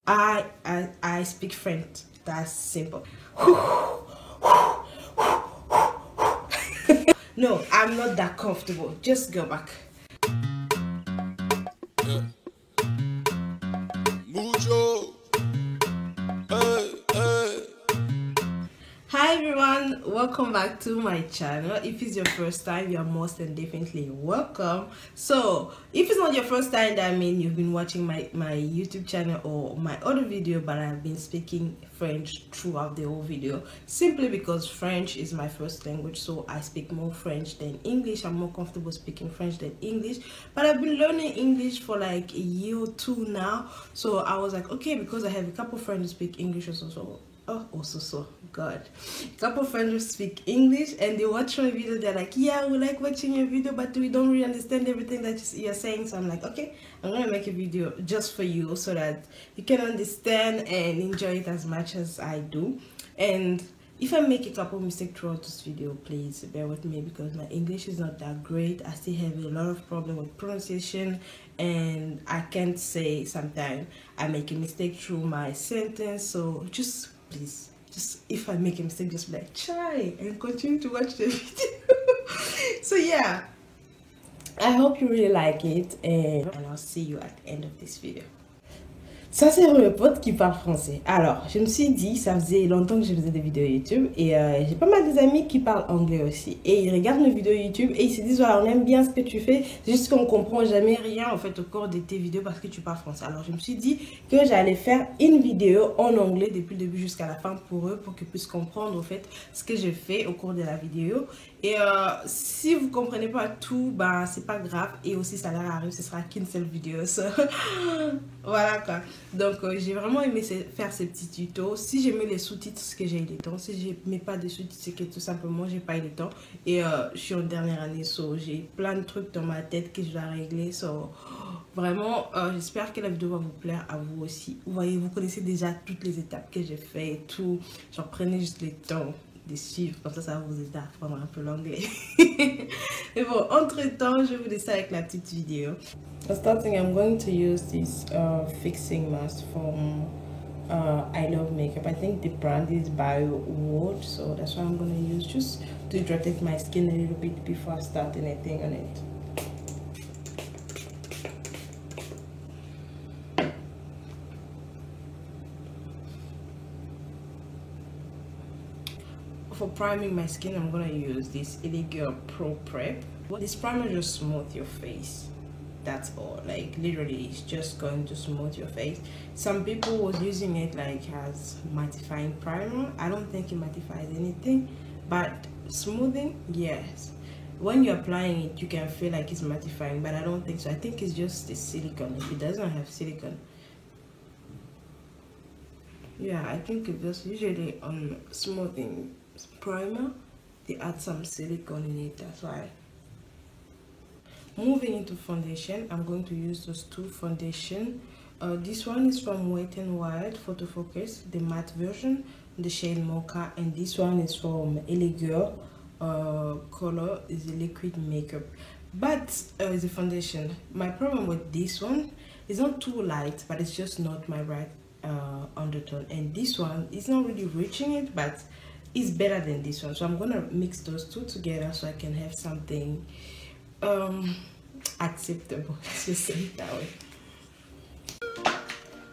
I speak French. That's simple. No, I'm not that comfortable. Just go back. Mucho. Hi everyone, welcome back to my channel. If it's your first time, you're most and definitely welcome. So if it's not your first time, that means you've been watching my YouTube channel or my other video, but I've been speaking French throughout the whole video simply because French is my first language, so I speak more French than English. I'm more comfortable speaking French than English, but I've been learning English for like a year or two now, so I was like, okay, because I have a couple friends who speak English also, God, a couple friends who speak English and they watch my video. They're like, yeah, we like watching your video, but we don't really understand everything that you're saying. So I'm like, okay, I'm gonna make a video just for you so that you can understand and enjoy it as much as I do. And if I make a couple mistakes throughout this video, please bear with me because my English is not that great. I still have a lot of problem with pronunciation, and I can't say sometimes I make a mistake through my sentence. So just please, just if I make a mistake, just be like, try and continue to watch the video. So yeah, I hope you really like it, and I'll see you at the end of this video. Ça c'est pour le pote qui parle français. Alors, je me suis dit, ça faisait longtemps que je faisais des vidéos YouTube et j'ai pas mal d'amis qui parlent anglais aussi. Et ils regardent mes vidéos YouTube et ils se disent, voilà, on aime bien ce que tu fais, c'est juste qu'on comprend jamais rien en fait au cours de tes vidéos parce que tu parles français. Alors, je me suis dit que j'allais faire une vidéo en anglais depuis le début jusqu'à la fin pour eux, pour qu'ils puissent comprendre en fait ce que je fais au cours de la vidéo. Et si vous comprenez pas tout, ben c'est pas grave. Et aussi ça leur arrive, ce sera qu'une seule vidéo. So, voilà quoi. Donc j'ai vraiment aimé faire ces petits tutos. Si j'aimais les sous-titres, c'est que j'ai eu le temps. Si j'aimais pas de sous-titres, c'est que tout simplement j'ai pas eu le temps. Et je suis en dernière année, so j'ai plein de trucs dans ma tête que je dois régler. So vraiment, j'espère que la vidéo va vous plaire à vous aussi. Vous voyez, vous connaissez déjà toutes les étapes que j'ai fait et tout. Genre prenez juste le temps de suivre, comme ça va vous aider à apprendre un peu l'anglais. Et bon, entre temps, je vous laisse avec la petite vidéo. For starting, I'm going to use this fixing mask from I Love Makeup. I think the brand is by Wood, so that's what I'm going to use just to hydrate my skin a little bit before I start anything on it. For priming my skin, I'm gonna use this Illegal Pro Prep. This primer just smooth your face. That's all. Like literally, it's just going to smooth your face. Some people was using it like as mattifying primer. I don't think it mattifies anything, but smoothing, yes. When you're applying it, you can feel like it's mattifying, but I don't think so. I think it's just the silicone. If it doesn't have silicone, yeah, I think it just usually on smoothing primer they add some silicone in it, that's why. Moving into foundation, I'm going to use those two foundation. This one is from Wet n Wild Photo Focus, the matte version, the shade Mocha, and this one is from Elegeur color is a liquid makeup, but it's a foundation. My problem with this one is not too light, but it's just not my right undertone, and this one is not really reaching it, but it's better than this one. So I'm gonna mix those two together so I can have something acceptable. Let's just say it that way.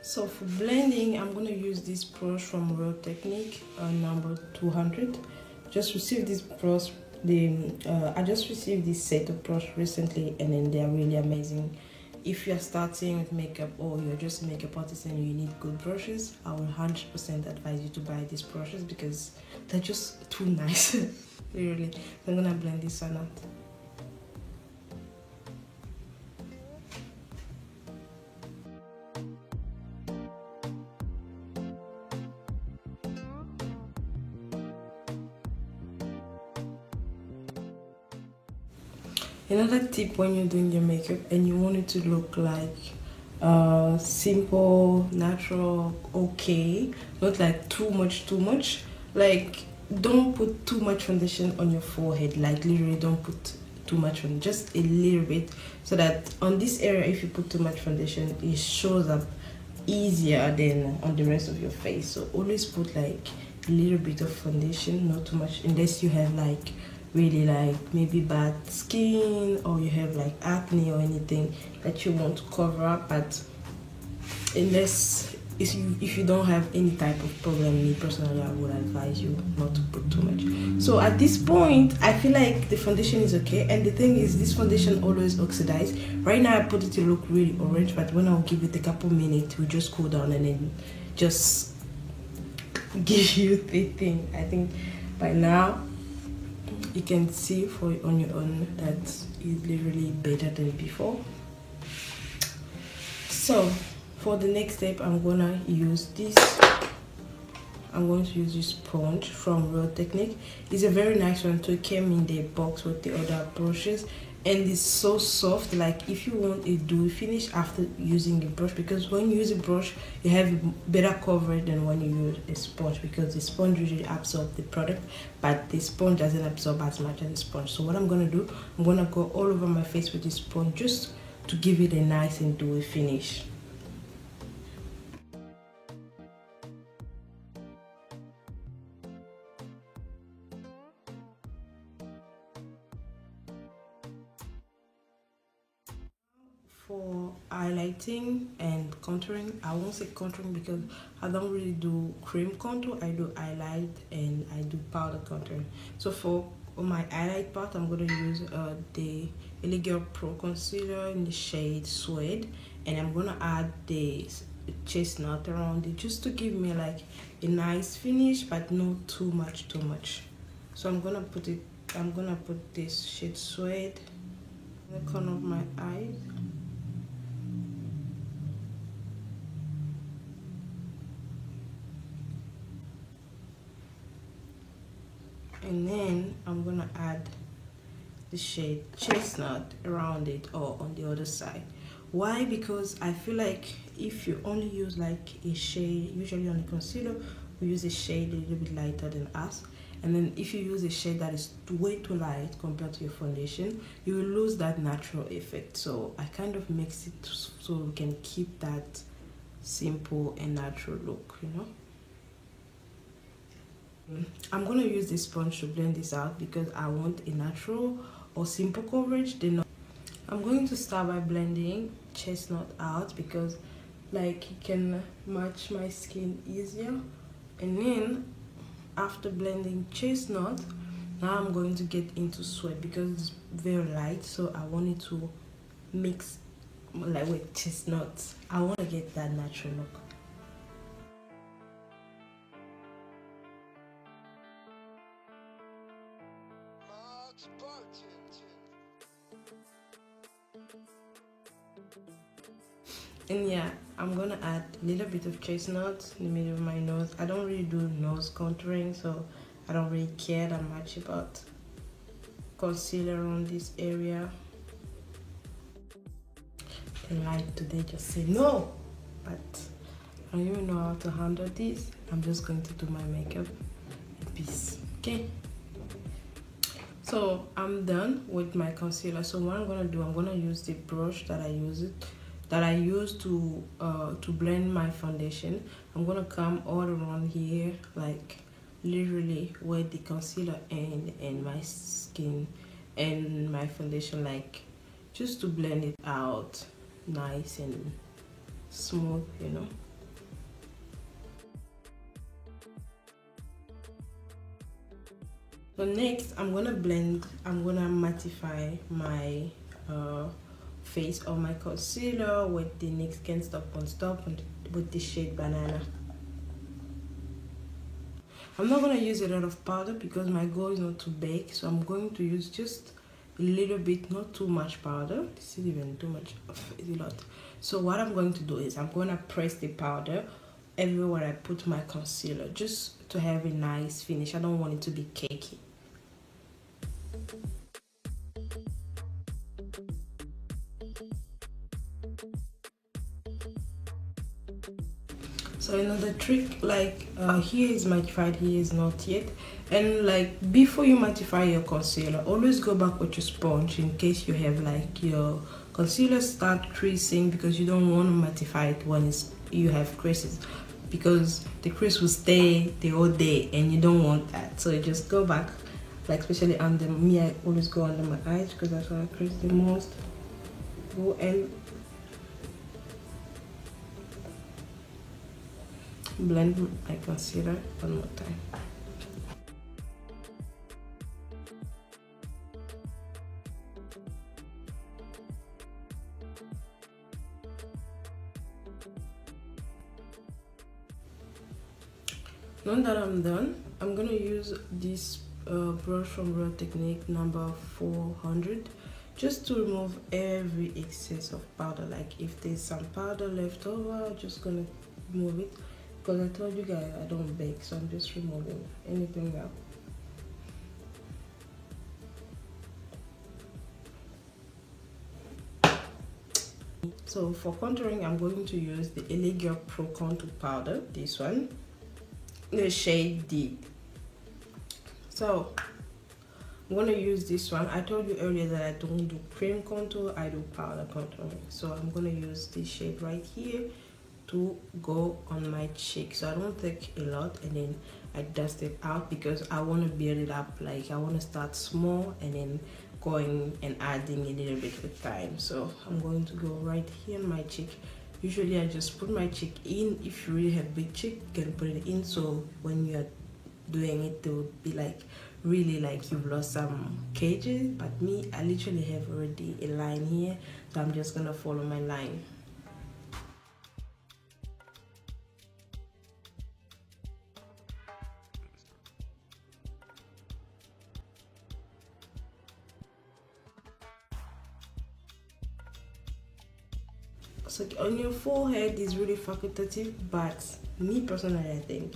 So for blending, I'm gonna use this brush from Real Technique, number 200. Just received this brush. I just received this set of brush recently, and then they're really amazing. If you're starting with makeup or you're just a makeup artist and you need good brushes, I will 100% advise you to buy these brushes because they're just too nice. Literally. I'm gonna blend this one out. Another tip when you're doing your makeup and you want it to look like simple, natural, okay, not like too much, like don't put too much foundation on your forehead. Like literally don't put too much on, just a little bit, so that on this area if you put too much foundation it shows up easier than on the rest of your face. So always put like a little bit of foundation, not too much, unless you have like really like maybe bad skin or you have like acne or anything that you want to cover up. But unless if you don't have any type of problem, me personally I would advise you not to put too much. So at this point I feel like the foundation is okay, and the thing is this foundation always oxidize. Right now I put it to look really orange, but when I'll give it a couple minutes it will just cool down and then just give you the thing. I think by now you can see on your own that it's literally better than before. So for the next step, I'm gonna use this. I'm going to use this sponge from Real Technique. It's a very nice one too. It came in the box with the other brushes, and it's so soft. Like if you want a dewy finish after using the brush, because when you use a brush you have better coverage than when you use a sponge, because the sponge usually absorbs the product, but the sponge doesn't absorb as much as the sponge. So what I'm gonna do, I'm gonna go all over my face with this sponge just to give it a nice and dewy finish. For highlighting and contouring, I won't say contouring because I don't really do cream contour. I do highlight and I do powder contouring. So for my highlight part, I'm going to use the LA Girl Pro concealer in the shade Suede, and I'm going to add the chestnut around it just to give me like a nice finish, but not too much. So I'm gonna put this shade Suede in the corner of my eyes. And then I'm gonna add the shade Chestnut around it or on the other side. Why? Because I feel like if you only use like a shade, usually on the concealer we use a shade a little bit lighter than us, and then if you use a shade that is way too light compared to your foundation, you will lose that natural effect. So I kind of mix it so we can keep that simple and natural look, you know. I'm gonna use this sponge to blend this out because I want a natural or simple coverage. Then I'm going to start by blending Chestnut out because like it can match my skin easier. And then after blending Chestnut, now I'm going to get into Suede because it's very light, so I want it to mix like with Chestnut. I want to get that natural look. And yeah, I'm gonna add a little bit of Chestnut in the middle of my nose. I don't really do nose contouring, so I don't really care that much about concealer on this area. The light today just say no, but I don't even know how to handle this. I'm just going to do my makeup in peace, okay? So I'm done with my concealer. So what I'm gonna do, I'm gonna use the brush that I use to blend my foundation. I'm gonna come all around here, like literally where the concealer and my skin and my foundation, like just to blend it out nice and smooth, you know. So next I'm gonna mattify my face of my concealer with the NYX Can't Stop Won't Stop with the shade Banana. I'm not going to use a lot of powder because my goal is not to bake, so I'm going to use just a little bit, not too much powder. This is even too much, it's a lot. So what I'm going to do is I'm going to press the powder everywhere I put my concealer just to have a nice finish. I don't want it to be cakey. So another trick, like here is mattified, here is not yet, and like before you mattify your concealer, always go back with your sponge in case you have like your concealer start creasing, because you don't want to mattify it when it's you have creases, because the crease will stay the whole day and you don't want that. So you just go back, like especially under me, I always go under my eyes because that's where I crease the most. Go and blend my concealer one more time. Now that I'm done, I'm gonna use this brush from Real Technique number 400 just to remove every excess of powder. Like if there's some powder left over, I'm just gonna remove it, because I told you guys I don't bake, so I'm just removing anything now. So for contouring, I'm going to use the LA Pro Contour Powder, this one, the shade D. So I'm gonna use this one. I told you earlier that I don't do cream contour, I do powder contouring. So I'm gonna use this shade right here to go on my cheek. So I don't take a lot and then I dust it out, because I want to build it up. Like I want to start small and then going and adding a little bit with time. So I'm going to go right here on my cheek. Usually I just put my cheek in. If you really have big cheek, you can put it in, so when you're doing it, it would be like really like you've lost some kgs. But me, I literally have already a line here, so I'm just gonna follow my line. So on your forehead is really facultative, but me personally, I think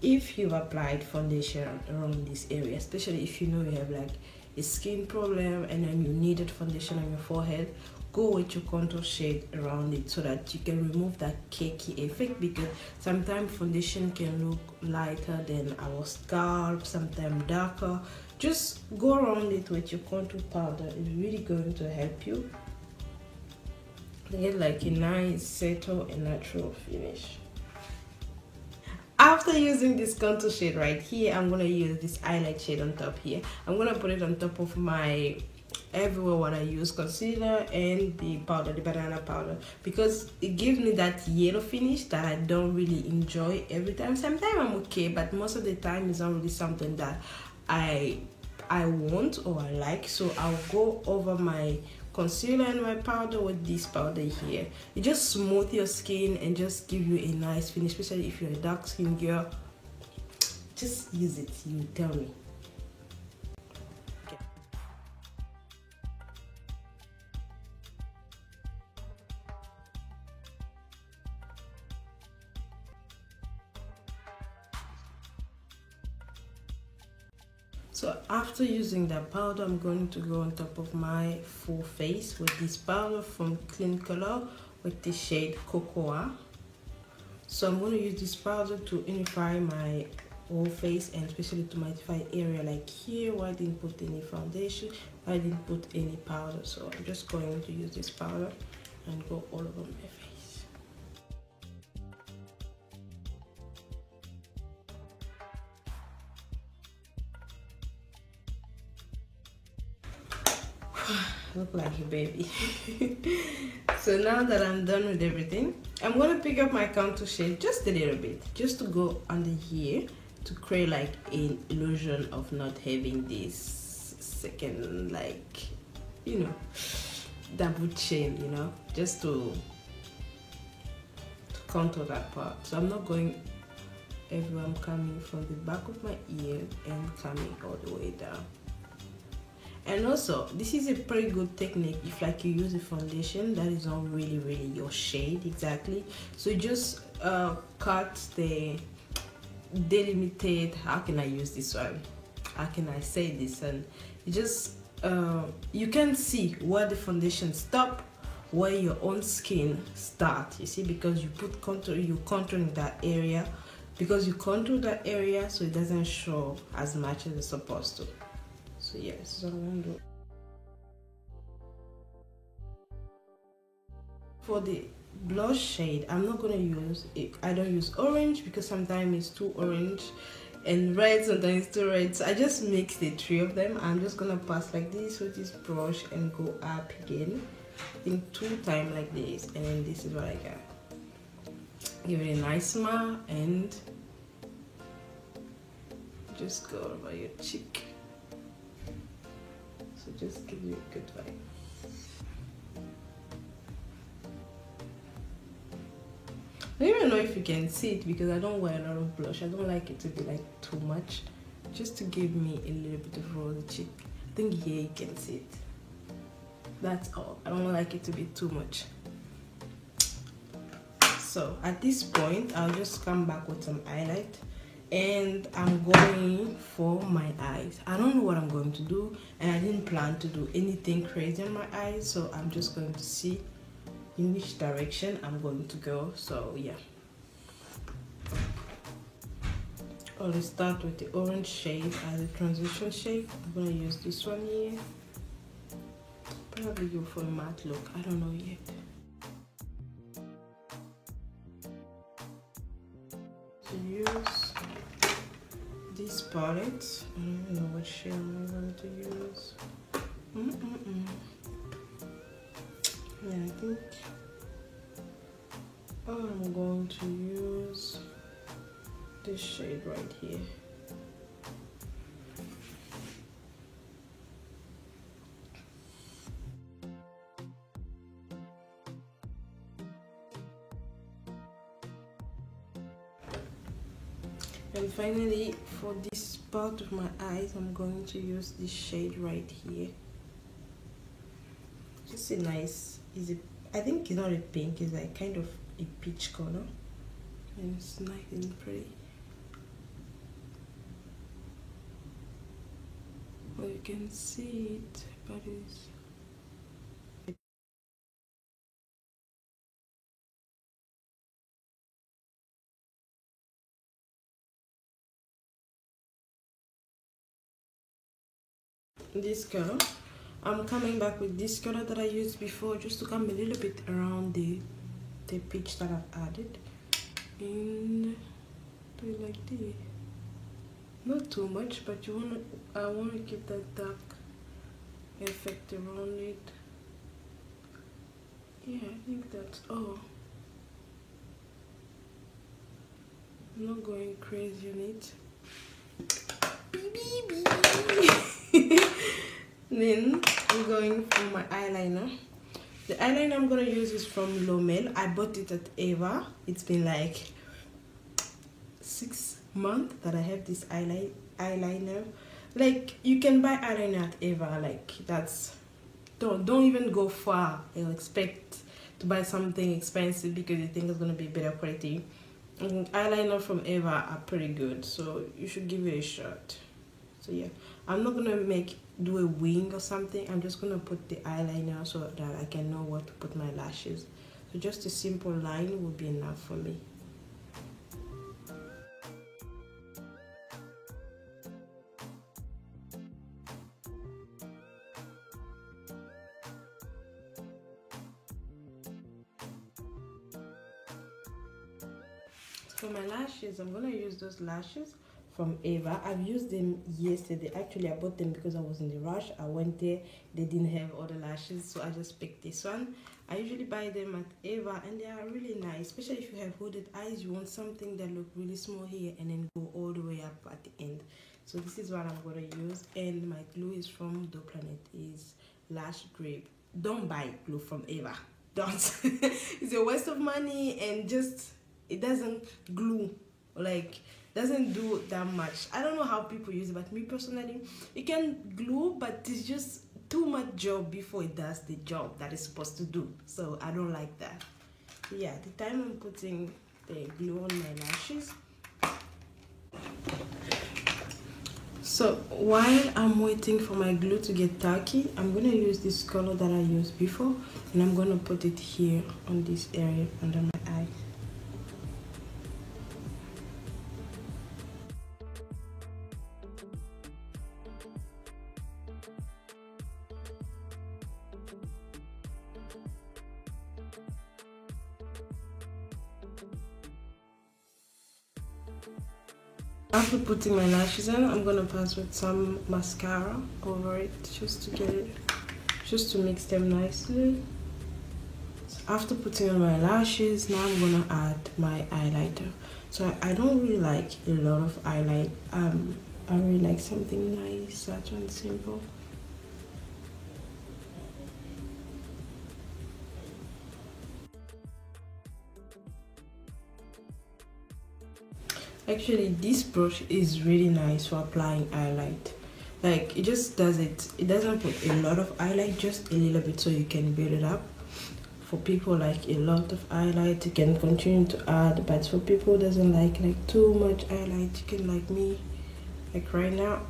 if you've applied foundation around this area, especially if you know you have like a skin problem and then you needed foundation on your forehead, go with your contour shade around it so that you can remove that cakey effect, because sometimes foundation can look lighter than our scalp, sometimes darker. Just go around it with your contour powder. It's really going to help you get like a nice settle and natural finish. After using this contour shade right here, I'm gonna use this highlight shade on top here. I'm gonna put it on top of my everywhere what I use concealer and the powder, the banana powder, because it gives me that yellow finish that I don't really enjoy every time. Sometimes I'm okay, but most of the time it's not really something that I want or I like. So I'll go over my concealer and my powder with this powder here. It just smooth your skin and just give you a nice finish, especially if you're a dark skin girl. Just use it, you tell me. Okay. So after using that powder, I'm going to go on top of my full face with this powder from Clean Color with the shade Cocoa. So I'm going to use this powder to unify my whole face, and especially to mattify area like here where I didn't put any foundation, I didn't put any powder. So I'm just going to use this powder and go all over my face. Look like a baby. So now that I'm done with everything, I'm gonna pick up my contour shade just a little bit, just to go under here to create like an illusion of not having this second, like, you know, double chin, you know, just to contour that part. So I'm not going everywhere. I'm coming from the back of my ear and coming all the way down. And also, this is a pretty good technique if like you use a foundation that is not really your shade exactly. So you just cut the delimited, how can I use this one? How can I say this? And you just you can see where the foundation stop, where your own skin start. You see, because you put contour, you contouring that area, because you contour that area, so it doesn't show as much as it's supposed to. So yes, so I'm going to do. For the blush shade. I'm not gonna use it. I don't use orange because sometimes it's too orange, and red sometimes it's too red. So I just mix the three of them. I'm just gonna pass like this with this brush and go up again. I think 2 times like this, and then this is what I got. Give it a nice smile and just go over your cheek. So just give you a good vibe. I don't even know if you can see it because I don't wear a lot of blush. I don't like it to be like too much, just to give me a little bit of rosy cheek. I think here you can see it. That's all. I don't like it to be too much. So at this point, I'll just come back with some highlight, and I'm going for my eyes. I don't know what I'm going to do, and I didn't plan to do anything crazy on my eyes, so I'm just going to see in which direction I'm going to go. So yeah, I'll start with the orange shade as a transition shade. I'm gonna use this one here. Probably go for a matte look, I don't know yet. To use this palette, I don't even know what shade I'm going to use. Yeah, I think I'm going to use this shade right here. And finally, for this part of my eyes, I'm going to use this shade right here. Just a nice, I think it's not a pink, it's like kind of a peach color, and it's nice and pretty. Well, you can see it, but it's this color. I'm coming back with this color that I used before, just to come a little bit around the peach that I've added, and do it like this. Not too much, but I want to keep that dark effect around it. Yeah, I think that's all. I'm not going crazy on it. Then I'm going for my eyeliner. The eyeliner I'm gonna use is from Lomel. I bought it at Eva. It's been like 6 months that I have this eyeliner. Like, you can buy eyeliner at Eva. Like, that's don't even go far and expect to buy something expensive because you think it's gonna be better quality. Eyeliner from Eva are pretty good, so you should give it a shot. So yeah, I'm not gonna do a wing or something. I'm just gonna put the eyeliner so that I can know where to put my lashes. So just a simple line will be enough for me. For my lashes, I'm gonna use those lashes from Eva. I've used them yesterday. Actually, I bought them because I was in the rush. I went there, they didn't have all the lashes, so I just picked this one. I usually buy them at Eva, and they are really nice, especially if you have hooded eyes. You want something that look really small here and then go all the way up at the end. So this is what I'm gonna use, and my glue is from the Planet, is Lash Grip. Don't buy glue from Eva. Don't. It's a waste of money, and just it doesn't glue, like doesn't do that much. I don't know how people use it, but me personally, it can glue, but it's just too much job before it does the job that it's supposed to do. So I don't like that. Yeah, the time I'm putting the glue on my lashes. So while I'm waiting for my glue to get tacky, I'm gonna use this color that I used before, and I'm gonna put it here on this area under my eye. After putting my lashes on, I'm gonna pass with some mascara over it just to mix them nicely. So after putting on my lashes, now I'm gonna add my highlighter. So I don't really like a lot of highlight. I really like something nice, short and simple. Actually, this brush is really nice for applying highlight. Like, it just does it doesn't put a lot of highlight, just a little bit, so you can build it up. For people like a lot of highlight, you can continue to add, but for people who doesn't like too much highlight, you can, like me, like right now,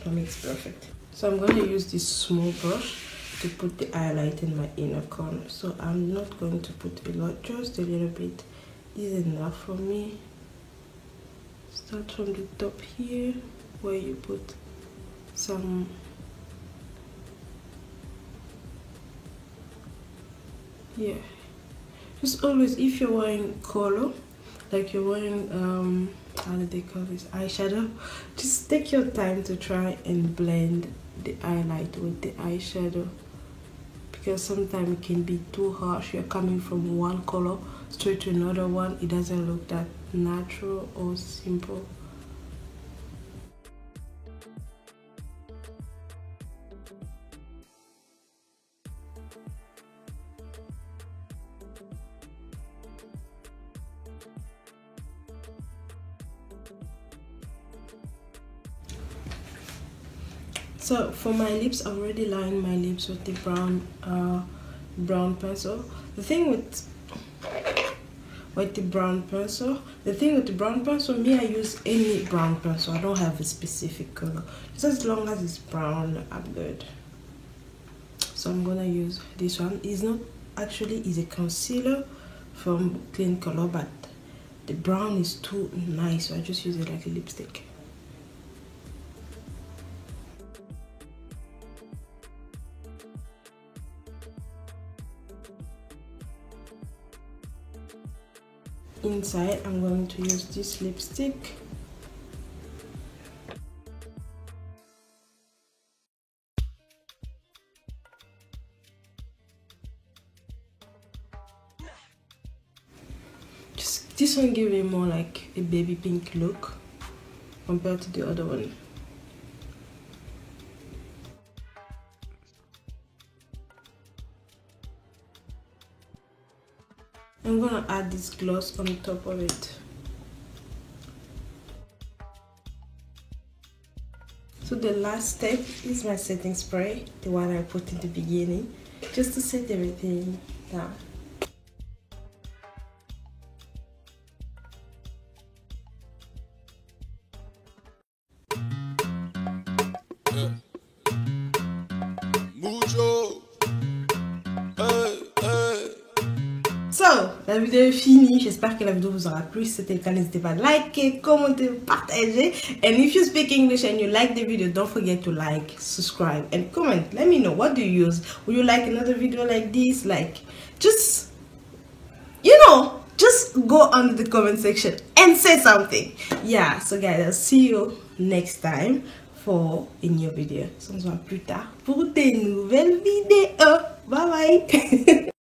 for me it's perfect. So I'm going to use this small brush to put the highlight in my inner corner. So I'm not going to put a lot, just a little bit is enough for me. Start from the top here, where you put some just always, if you're wearing color, like you're wearing how do they call this, eyeshadow, just take your time to try and blend the highlight with the eyeshadow, because sometimes it can be too harsh. You're coming from one color straight to another one, it doesn't look that natural or simple. So for my lips, I've already lined my lips with the brown pencil. The thing with the brown pencil, me, I use any brown pencil. I don't have a specific color. Just as long as it's brown, I'm good. So I'm gonna use this one. It's not actually is a concealer from Clean Color, but the brown is too nice, so I just use it like a lipstick. Inside, I'm going to use this lipstick. Just this one gives me more like a baby pink look compared to the other one. I'm gonna add this gloss on top of it. So the last step is my setting spray, the one I put in the beginning, just to set everything down. So, la vidéo est finie. J'espère que la vidéo vous aura plu. Si c'était le cas, n'hésitez pas à liker, commenter, partager. And if you speak English and you like the video, don't forget to like, subscribe, and comment. Let me know, what do you use? Would you like another video like this? Like, just, you know, just go under the comment section and say something. Yeah, so guys, I'll see you next time for a new video. On se voit plus tard pour des nouvelles vidéos. Bye bye.